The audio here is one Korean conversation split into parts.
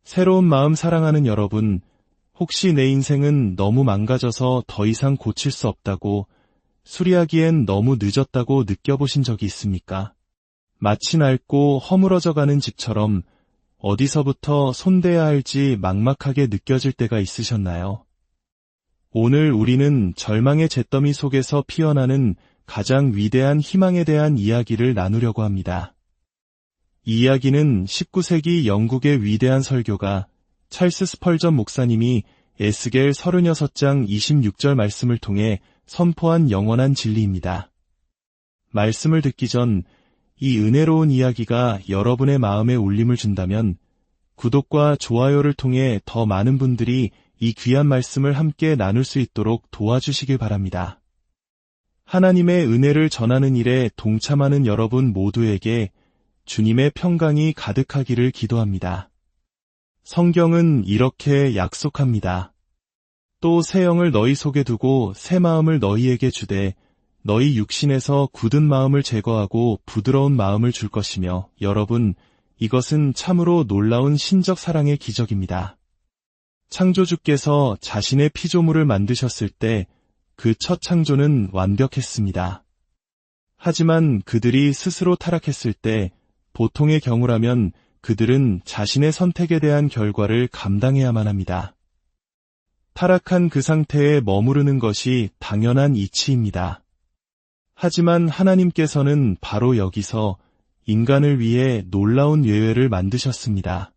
새로운 마음 사랑하는 여러분, 혹시 내 인생은 너무 망가져서 더 이상 고칠 수 없다고, 수리하기엔 너무 늦었다고 느껴보신 적이 있습니까? 마치 낡고 허물어져가는 집처럼 어디서부터 손대야 할지 막막하게 느껴질 때가 있으셨나요? 오늘 우리는 절망의 잿더미 속에서 피어나는 가장 위대한 희망에 대한 이야기를 나누려고 합니다. 이 이야기는 19세기 영국의 위대한 설교가 찰스 스펄전 목사님이 에스겔 36장 26절 말씀을 통해 선포한 영원한 진리입니다. 말씀을 듣기 전 이 은혜로운 이야기가 여러분의 마음에 울림을 준다면 구독과 좋아요를 통해 더 많은 분들이 이 귀한 말씀을 함께 나눌 수 있도록 도와주시길 바랍니다. 하나님의 은혜를 전하는 일에 동참하는 여러분 모두에게 주님의 평강이 가득하기를 기도합니다. 성경은 이렇게 약속합니다. 또 새 영을 너희 속에 두고 새 마음을 너희에게 주되 너희 육신에서 굳은 마음을 제거하고 부드러운 마음을 줄 것이며 여러분, 이것은 참으로 놀라운 신적 사랑의 기적입니다. 창조주께서 자신의 피조물을 만드셨을 때 그 첫 창조는 완벽했습니다. 하지만 그들이 스스로 타락했을 때 보통의 경우라면 그들은 자신의 선택에 대한 결과를 감당해야만 합니다. 타락한 그 상태에 머무르는 것이 당연한 이치입니다. 하지만 하나님께서는 바로 여기서 인간을 위해 놀라운 예외를 만드셨습니다.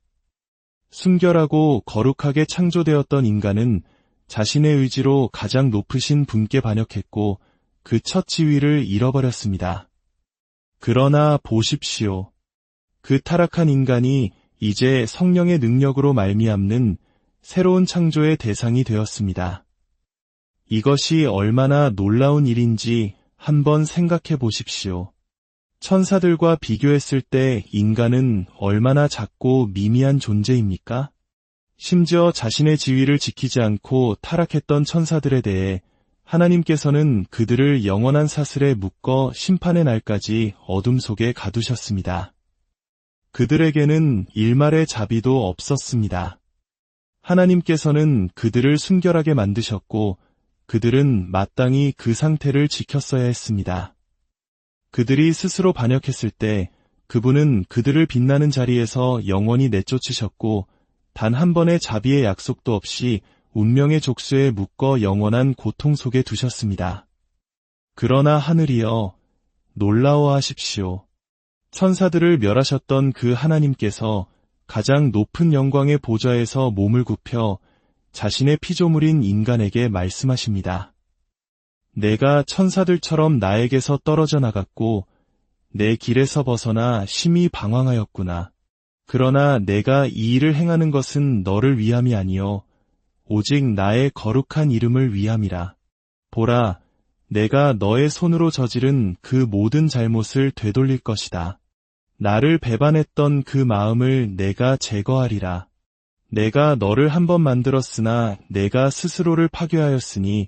순결하고 거룩하게 창조되었던 인간은 자신의 의지로 가장 높으신 분께 반역했고 그 첫 지위를 잃어버렸습니다. 그러나 보십시오. 그 타락한 인간이 이제 성령의 능력으로 말미암는 새로운 창조의 대상이 되었습니다. 이것이 얼마나 놀라운 일인지 한번 생각해 보십시오. 천사들과 비교했을 때 인간은 얼마나 작고 미미한 존재입니까? 심지어 자신의 지위를 지키지 않고 타락했던 천사들에 대해 하나님께서는 그들을 영원한 사슬에 묶어 심판의 날까지 어둠 속에 가두셨습니다. 그들에게는 일말의 자비도 없었습니다. 하나님께서는 그들을 순결하게 만드셨고 그들은 마땅히 그 상태를 지켰어야 했습니다. 그들이 스스로 반역했을 때 그분은 그들을 빛나는 자리에서 영원히 내쫓으셨고 단 한 번의 자비의 약속도 없이 운명의 족쇄에 묶어 영원한 고통 속에 두셨습니다. 그러나 하늘이여, 놀라워하십시오. 천사들을 멸하셨던 그 하나님께서 가장 높은 영광의 보좌에서 몸을 굽혀 자신의 피조물인 인간에게 말씀하십니다. 내가 천사들처럼 나에게서 떨어져 나갔고 내 길에서 벗어나 심히 방황하였구나. 그러나 내가 이 일을 행하는 것은 너를 위함이 아니요 오직 나의 거룩한 이름을 위함이라. 보라, 내가 너의 손으로 저지른 그 모든 잘못을 되돌릴 것이다. 나를 배반했던 그 마음을 내가 제거하리라. 내가 너를 한 번 만들었으나 내가 스스로를 파괴하였으니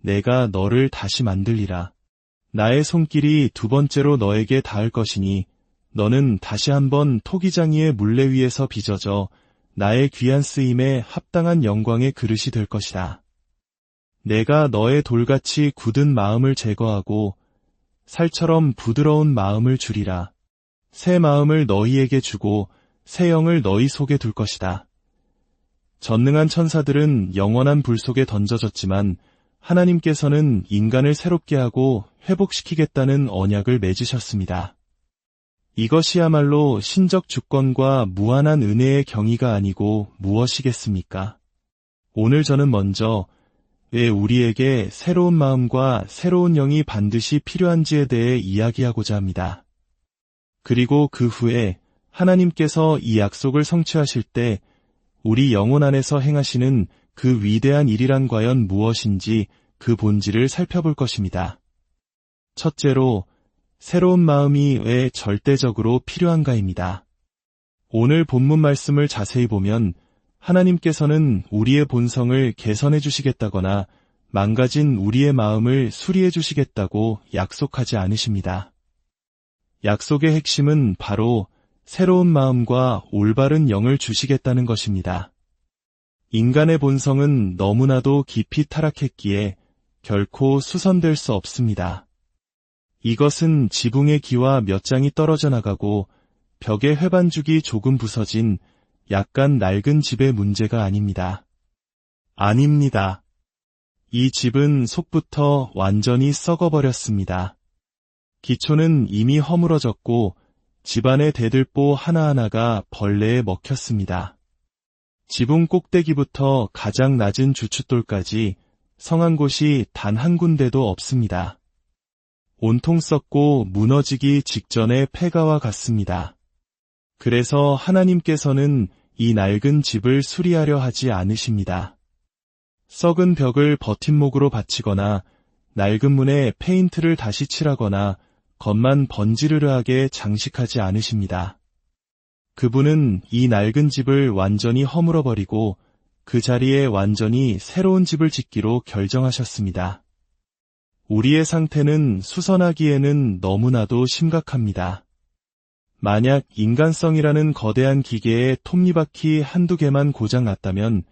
내가 너를 다시 만들리라. 나의 손길이 두 번째로 너에게 닿을 것이니 너는 다시 한번 토기장이의 물레 위에서 빚어져 나의 귀한 쓰임에 합당한 영광의 그릇이 될 것이다. 내가 너의 돌같이 굳은 마음을 제거하고 살처럼 부드러운 마음을 주리라. 새 마음을 너희에게 주고 새 영을 너희 속에 둘 것이다. 전능한 천사들은 영원한 불 속에 던져졌지만 하나님께서는 인간을 새롭게 하고 회복시키겠다는 언약을 맺으셨습니다. 이것이야말로 신적 주권과 무한한 은혜의 경의가 아니고 무엇이겠습니까? 오늘 저는 먼저 왜 우리에게 새로운 마음과 새로운 영이 반드시 필요한지에 대해 이야기하고자 합니다. 그리고 그 후에 하나님께서 이 약속을 성취하실 때 우리 영혼 안에서 행하시는 그 위대한 일이란 과연 무엇인지 그 본질을 살펴볼 것입니다. 첫째로, 새로운 마음이 왜 절대적으로 필요한가입니다. 오늘 본문 말씀을 자세히 보면 하나님께서는 우리의 본성을 개선해 주시겠다거나 망가진 우리의 마음을 수리해 주시겠다고 약속하지 않으십니다. 약속의 핵심은 바로 새로운 마음과 올바른 영을 주시겠다는 것입니다. 인간의 본성은 너무나도 깊이 타락했기에 결코 수선될 수 없습니다. 이것은 지붕의 기와 몇 장이 떨어져 나가고 벽의 회반죽이 조금 부서진 약간 낡은 집의 문제가 아닙니다. 아닙니다. 이 집은 속부터 완전히 썩어버렸습니다. 기초는 이미 허물어졌고 집안의 대들보 하나하나가 벌레에 먹혔습니다. 지붕 꼭대기부터 가장 낮은 주춧돌까지 성한 곳이 단 한 군데도 없습니다. 온통 썩고 무너지기 직전의 폐가와 같습니다. 그래서 하나님께서는 이 낡은 집을 수리하려 하지 않으십니다. 썩은 벽을 버팀목으로 받치거나 낡은 문에 페인트를 다시 칠하거나 겉만 번지르르하게 장식하지 않으십니다. 그분은 이 낡은 집을 완전히 허물어버리고 그 자리에 완전히 새로운 집을 짓기로 결정하셨습니다. 우리의 상태는 수선하기에는 너무나도 심각합니다. 만약 인간성이라는 거대한 기계에 톱니바퀴 한두 개만 고장났다면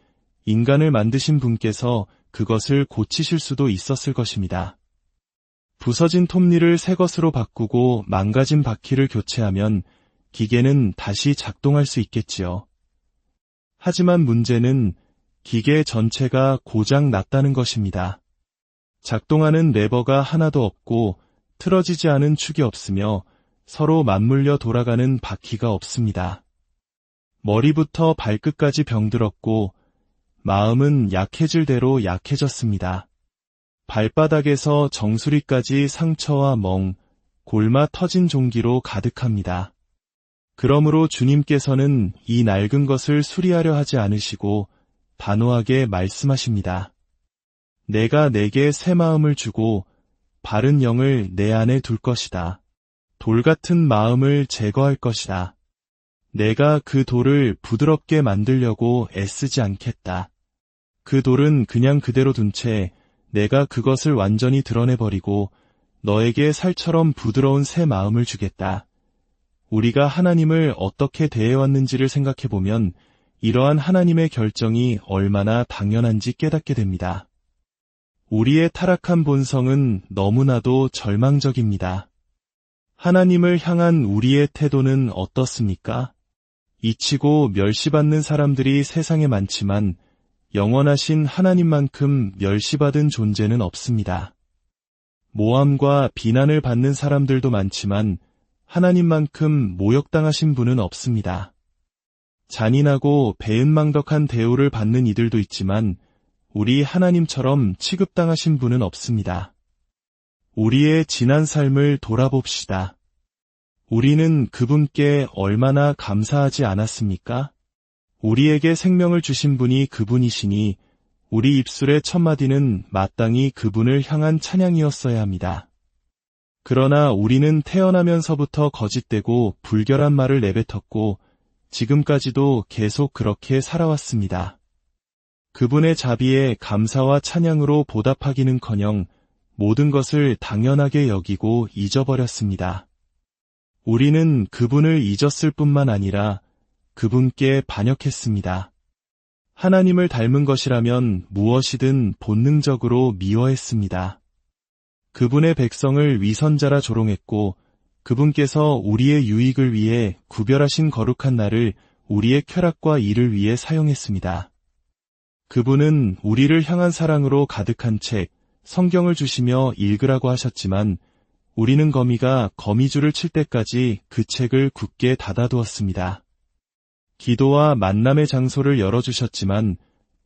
인간을 만드신 분께서 그것을 고치실 수도 있었을 것입니다. 부서진 톱니를 새 것으로 바꾸고 망가진 바퀴를 교체하면 기계는 다시 작동할 수 있겠지요. 하지만 문제는 기계 전체가 고장 났다는 것입니다. 작동하는 레버가 하나도 없고 틀어지지 않은 축이 없으며 서로 맞물려 돌아가는 바퀴가 없습니다. 머리부터 발끝까지 병들었고 마음은 약해질 대로 약해졌습니다. 발바닥에서 정수리까지 상처와 멍, 골마 터진 종기로 가득합니다. 그러므로 주님께서는 이 낡은 것을 수리하려 하지 않으시고 단호하게 말씀하십니다. 내가 내게 새 마음을 주고 바른 영을 내 안에 둘 것이다. 돌 같은 마음을 제거할 것이다. 내가 그 돌을 부드럽게 만들려고 애쓰지 않겠다. 그 돌은 그냥 그대로 둔 채 내가 그것을 완전히 드러내버리고 너에게 살처럼 부드러운 새 마음을 주겠다. 우리가 하나님을 어떻게 대해왔는지를 생각해보면 이러한 하나님의 결정이 얼마나 당연한지 깨닫게 됩니다. 우리의 타락한 본성은 너무나도 절망적입니다. 하나님을 향한 우리의 태도는 어떻습니까? 잊히고 멸시받는 사람들이 세상에 많지만 영원하신 하나님만큼 멸시받은 존재는 없습니다. 모함과 비난을 받는 사람들도 많지만 하나님만큼 모욕당하신 분은 없습니다. 잔인하고 배은망덕한 대우를 받는 이들도 있지만 우리 하나님처럼 취급당하신 분은 없습니다. 우리의 지난 삶을 돌아봅시다. 우리는 그분께 얼마나 감사하지 않았습니까? 우리에게 생명을 주신 분이 그분이시니 우리 입술의 첫마디는 마땅히 그분을 향한 찬양이었어야 합니다. 그러나 우리는 태어나면서부터 거짓되고 불결한 말을 내뱉었고 지금까지도 계속 그렇게 살아왔습니다. 그분의 자비에 감사와 찬양으로 보답하기는커녕 모든 것을 당연하게 여기고 잊어버렸습니다. 우리는 그분을 잊었을 뿐만 아니라 그분께 반역했습니다. 하나님을 닮은 것이라면 무엇이든 본능적으로 미워했습니다. 그분의 백성을 위선자라 조롱했고 그분께서 우리의 유익을 위해 구별하신 거룩한 날을 우리의 쾌락과 일을 위해 사용했습니다. 그분은 우리를 향한 사랑으로 가득한 책, 성경을 주시며 읽으라고 하셨지만 우리는 거미가 거미줄을 칠 때까지 그 책을 굳게 닫아두었습니다. 기도와 만남의 장소를 열어주셨지만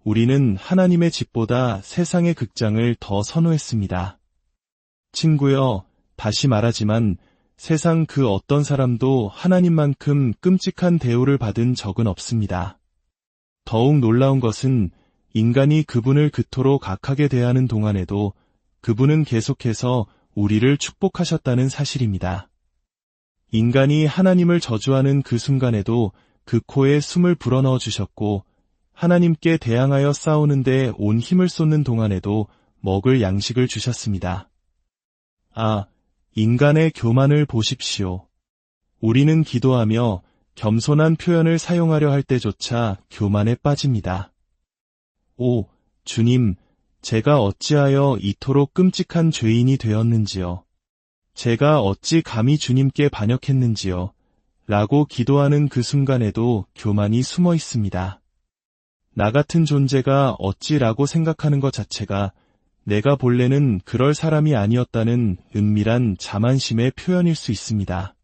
우리는 하나님의 집보다 세상의 극장을 더 선호했습니다. 친구여, 다시 말하지만 세상 그 어떤 사람도 하나님만큼 끔찍한 대우를 받은 적은 없습니다. 더욱 놀라운 것은 인간이 그분을 그토록 악하게 대하는 동안에도 그분은 계속해서 우리를 축복하셨다는 사실입니다. 인간이 하나님을 저주하는 그 순간에도 그 코에 숨을 불어넣어 주셨고 하나님께 대항하여 싸우는데 온 힘을 쏟는 동안에도 먹을 양식을 주셨습니다. 아, 인간의 교만을 보십시오. 우리는 기도하며 겸손한 표현을 사용하려 할 때조차 교만에 빠집니다. 오, 주님, 제가 어찌하여 이토록 끔찍한 죄인이 되었는지요. 제가 어찌 감히 주님께 반역했는지요. 라고 기도하는 그 순간에도 교만이 숨어 있습니다. 나 같은 존재가 어찌라고 생각하는 것 자체가 내가 본래는 그럴 사람이 아니었다는 은밀한 자만심의 표현일 수 있습니다.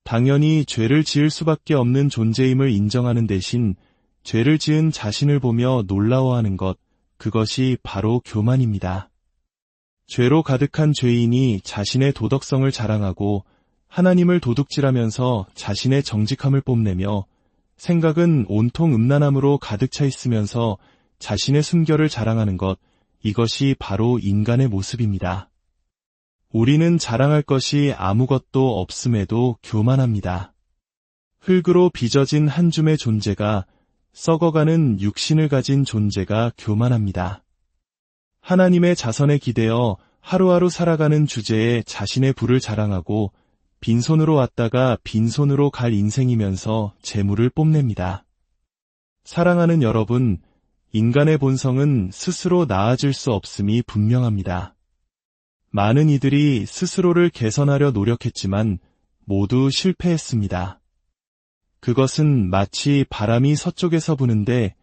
당연히 죄를 지을 수밖에 없는 존재임을 인정하는 대신 죄를 지은 자신을 보며 놀라워하는 것, 그것이 바로 교만입니다. 죄로 가득한 죄인이 자신의 도덕성을 자랑하고 하나님을 도둑질하면서 자신의 정직함을 뽐내며 생각은 온통 음란함으로 가득 차 있으면서 자신의 순결을 자랑하는 것, 이것이 바로 인간의 모습입니다. 우리는 자랑할 것이 아무것도 없음에도 교만합니다. 흙으로 빚어진 한 줌의 존재가 썩어가는 육신을 가진 존재가 교만합니다. 하나님의 자선에 기대어 하루하루 살아가는 주제에 자신의 부를 자랑하고 빈손으로 왔다가 빈손으로 갈 인생이면서 재물을 뽐냅니다. 사랑하는 여러분, 인간의 본성은 스스로 나아질 수 없음이 분명합니다. 많은 이들이 스스로를 개선하려 노력했지만 모두 실패했습니다. 그것은 마치 바람이 서쪽에서 부는데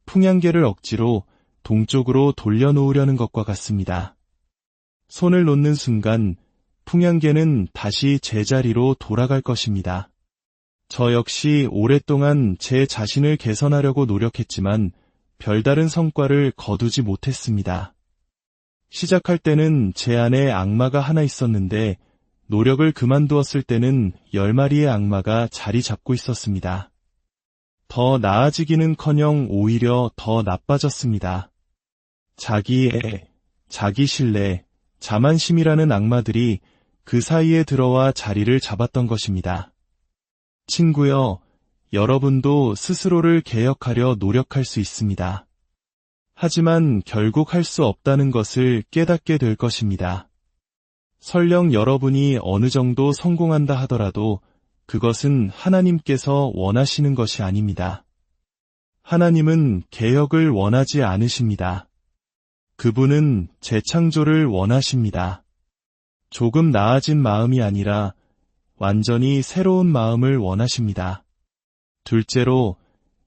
풍향계를 억지로 동쪽으로 돌려놓으려는 것과 같습니다. 손을 놓는 순간 풍향계는 다시 제자리로 돌아갈 것입니다. 저 역시 오랫동안 제 자신을 개선하려고 노력했지만 별다른 성과를 거두지 못했습니다. 시작할 때는 제 안에 악마가 하나 있었는데 노력을 그만두었을 때는 10마리의 악마가 자리 잡고 있었습니다. 더 나아지기는커녕 오히려 더 나빠졌습니다. 자기애, 자기신뢰, 자만심이라는 악마들이 그 사이에 들어와 자리를 잡았던 것입니다. 친구여, 여러분도 스스로를 개혁하려 노력할 수 있습니다. 하지만 결국 할 수 없다는 것을 깨닫게 될 것입니다. 설령 여러분이 어느 정도 성공한다 하더라도 그것은 하나님께서 원하시는 것이 아닙니다. 하나님은 개혁을 원하지 않으십니다. 그분은 재창조를 원하십니다. 조금 나아진 마음이 아니라 완전히 새로운 마음을 원하십니다. 둘째로,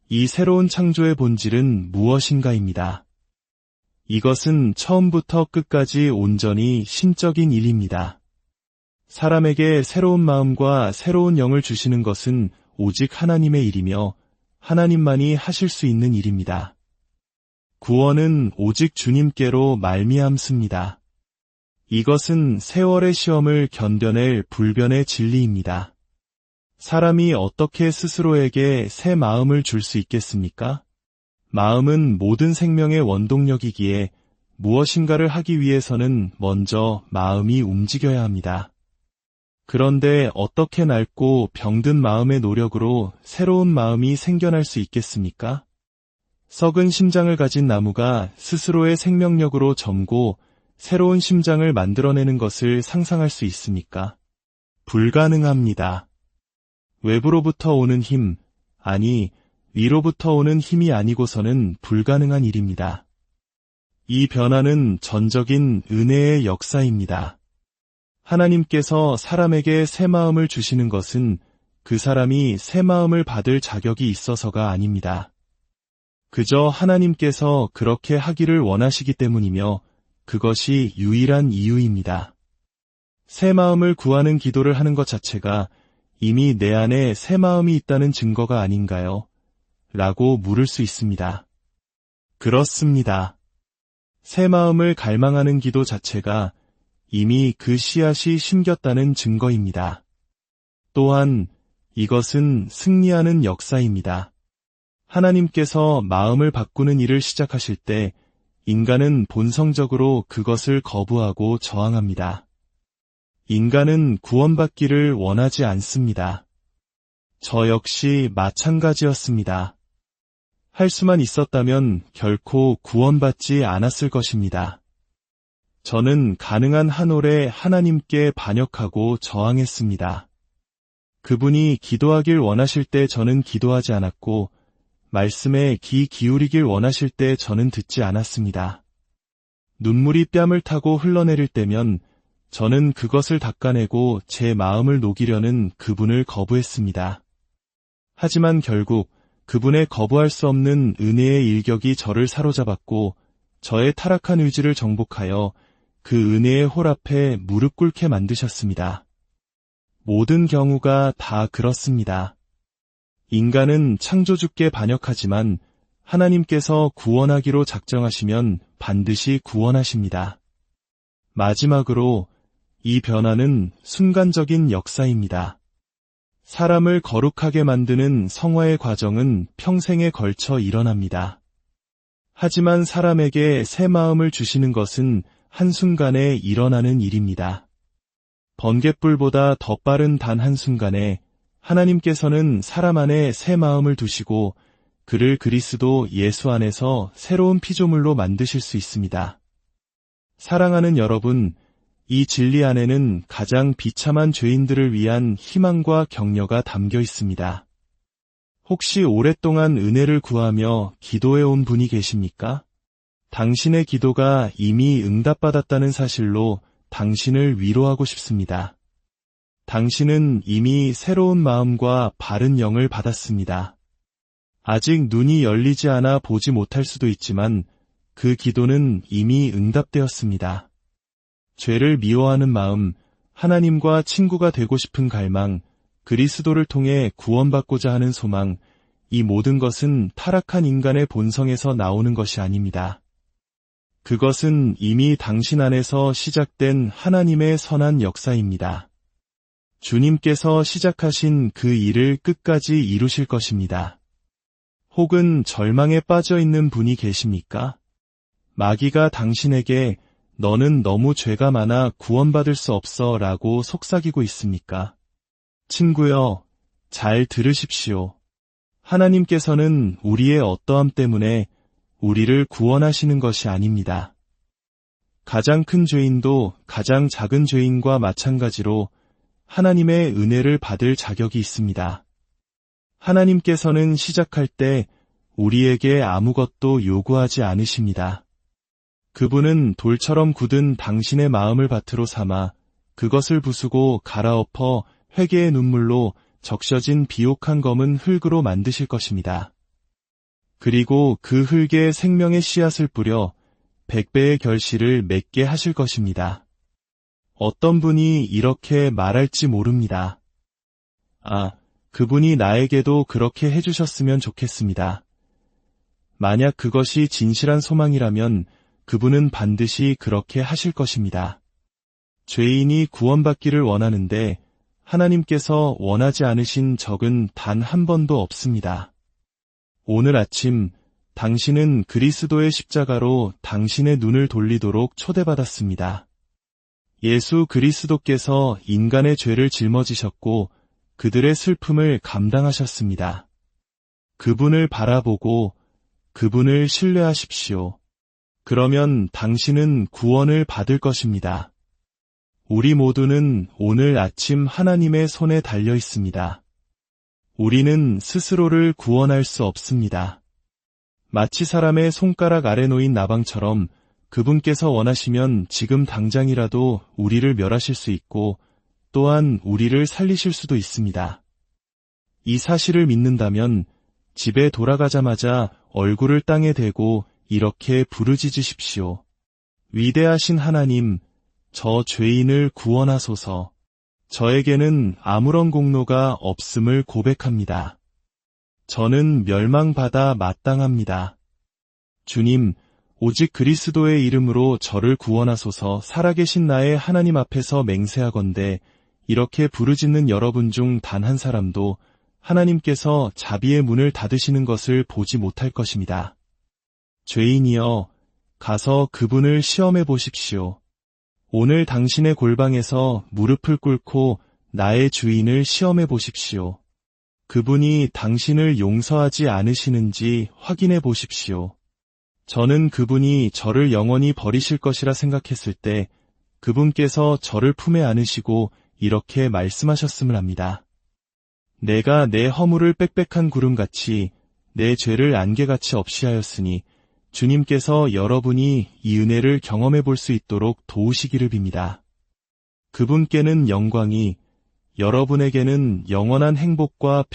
이 새로운 창조의 본질은 무엇인가입니다. 이것은 처음부터 끝까지 온전히 신적인 일입니다. 사람에게 새로운 마음과 새로운 영을 주시는 것은 오직 하나님의 일이며 하나님만이 하실 수 있는 일입니다. 구원은 오직 주님께로 말미암습니다. 이것은 세월의 시험을 견뎌낼 불변의 진리입니다. 사람이 어떻게 스스로에게 새 마음을 줄 수 있겠습니까? 마음은 모든 생명의 원동력이기에 무엇인가를 하기 위해서는 먼저 마음이 움직여야 합니다. 그런데 어떻게 낡고 병든 마음의 노력으로 새로운 마음이 생겨날 수 있겠습니까? 썩은 심장을 가진 나무가 스스로의 생명력으로 젊고 새로운 심장을 만들어내는 것을 상상할 수 있습니까? 불가능합니다. 외부로부터 오는 힘, 아니 위로부터 오는 힘이 아니고서는 불가능한 일입니다. 이 변화는 전적인 은혜의 역사입니다. 하나님께서 사람에게 새 마음을 주시는 것은 그 사람이 새 마음을 받을 자격이 있어서가 아닙니다. 그저 하나님께서 그렇게 하기를 원하시기 때문이며 그것이 유일한 이유입니다. 새 마음을 구하는 기도를 하는 것 자체가 이미 내 안에 새 마음이 있다는 증거가 아닌가요? 라고 물을 수 있습니다. 그렇습니다. 새 마음을 갈망하는 기도 자체가 이미 그 씨앗이 심겼다는 증거입니다. 또한 이것은 승리하는 역사입니다. 하나님께서 마음을 바꾸는 일을 시작하실 때 인간은 본성적으로 그것을 거부하고 저항합니다. 인간은 구원받기를 원하지 않습니다. 저 역시 마찬가지였습니다. 할 수만 있었다면 결코 구원받지 않았을 것입니다. 저는 가능한 한 올에 하나님께 반역하고 저항했습니다. 그분이 기도하길 원하실 때 저는 기도하지 않았고, 말씀에 귀 기울이길 원하실 때 저는 듣지 않았습니다. 눈물이 뺨을 타고 흘러내릴 때면 저는 그것을 닦아내고 제 마음을 녹이려는 그분을 거부했습니다. 하지만 결국 그분의 거부할 수 없는 은혜의 일격이 저를 사로잡았고 저의 타락한 의지를 정복하여 그 은혜의 홀 앞에 무릎 꿇게 만드셨습니다. 모든 경우가 다 그렇습니다. 인간은 창조주께 반역하지만 하나님께서 구원하기로 작정하시면 반드시 구원하십니다. 마지막으로 이 변화는 순간적인 역사입니다. 사람을 거룩하게 만드는 성화의 과정은 평생에 걸쳐 일어납니다. 하지만 사람에게 새 마음을 주시는 것은 한순간에 일어나는 일입니다. 번갯불보다 더 빠른 단 한순간에 하나님께서는 사람 안에 새 마음을 두시고 그를 그리스도 예수 안에서 새로운 피조물로 만드실 수 있습니다. 사랑하는 여러분, 이 진리 안에는 가장 비참한 죄인들을 위한 희망과 격려가 담겨 있습니다. 혹시 오랫동안 은혜를 구하며 기도해 온 분이 계십니까? 당신의 기도가 이미 응답받았다는 사실로 당신을 위로하고 싶습니다. 당신은 이미 새로운 마음과 바른 영을 받았습니다. 아직 눈이 열리지 않아 보지 못할 수도 있지만 그 기도는 이미 응답되었습니다. 죄를 미워하는 마음, 하나님과 친구가 되고 싶은 갈망, 그리스도를 통해 구원받고자 하는 소망, 이 모든 것은 타락한 인간의 본성에서 나오는 것이 아닙니다. 그것은 이미 당신 안에서 시작된 하나님의 선한 역사입니다. 주님께서 시작하신 그 일을 끝까지 이루실 것입니다. 혹은 절망에 빠져 있는 분이 계십니까? 마귀가 당신에게 너는 너무 죄가 많아 구원받을 수 없어 라고 속삭이고 있습니까? 친구여, 잘 들으십시오. 하나님께서는 우리의 어떠함 때문에 우리를 구원하시는 것이 아닙니다. 가장 큰 죄인도 가장 작은 죄인과 마찬가지로 하나님의 은혜를 받을 자격이 있습니다. 하나님께서는 시작할 때 우리에게 아무것도 요구하지 않으십니다. 그분은 돌처럼 굳은 당신의 마음을 밭으로 삼아 그것을 부수고 갈아엎어 회개의 눈물로 적셔진 비옥한 검은 흙으로 만드실 것입니다. 그리고 그 흙에 생명의 씨앗을 뿌려 100배의 결실을 맺게 하실 것입니다. 어떤 분이 이렇게 말할지 모릅니다. 아, 그분이 나에게도 그렇게 해주셨으면 좋겠습니다. 만약 그것이 진실한 소망이라면 그분은 반드시 그렇게 하실 것입니다. 죄인이 구원받기를 원하는데 하나님께서 원하지 않으신 적은 단 한 번도 없습니다. 오늘 아침 당신은 그리스도의 십자가로 당신의 눈을 돌리도록 초대받았습니다. 예수 그리스도께서 인간의 죄를 짊어지셨고 그들의 슬픔을 감당하셨습니다. 그분을 바라보고 그분을 신뢰하십시오. 그러면 당신은 구원을 받을 것입니다. 우리 모두는 오늘 아침 하나님의 손에 달려 있습니다. 우리는 스스로를 구원할 수 없습니다. 마치 사람의 손가락 아래 놓인 나방처럼 그분께서 원하시면 지금 당장이라도 우리를 멸하실 수 있고 또한 우리를 살리실 수도 있습니다. 이 사실을 믿는다면 집에 돌아가자마자 얼굴을 땅에 대고 이렇게 부르짖으십시오. 위대하신 하나님, 저 죄인을 구원하소서. 저에게는 아무런 공로가 없음을 고백합니다. 저는 멸망받아 마땅합니다. 주님, 오직 그리스도의 이름으로 저를 구원하소서. 살아계신 나의 하나님 앞에서 맹세하건대 이렇게 부르짖는 여러분 중 단 한 사람도 하나님께서 자비의 문을 닫으시는 것을 보지 못할 것입니다. 죄인이여, 가서 그분을 시험해 보십시오. 오늘 당신의 골방에서 무릎을 꿇고 나의 주인을 시험해 보십시오. 그분이 당신을 용서하지 않으시는지 확인해 보십시오. 저는 그분이 저를 영원히 버리실 것이라 생각했을 때 그분께서 저를 품에 안으시고 이렇게 말씀하셨음을 압니다. 내가 내 허물을 빽빽한 구름같이 내 죄를 안개같이 없이 하였으니 주님께서 여러분이 이 은혜를 경험해 볼 수 있도록 도우시기를 빕니다. 그분께는 영광이, 여러분에게는 영원한 행복과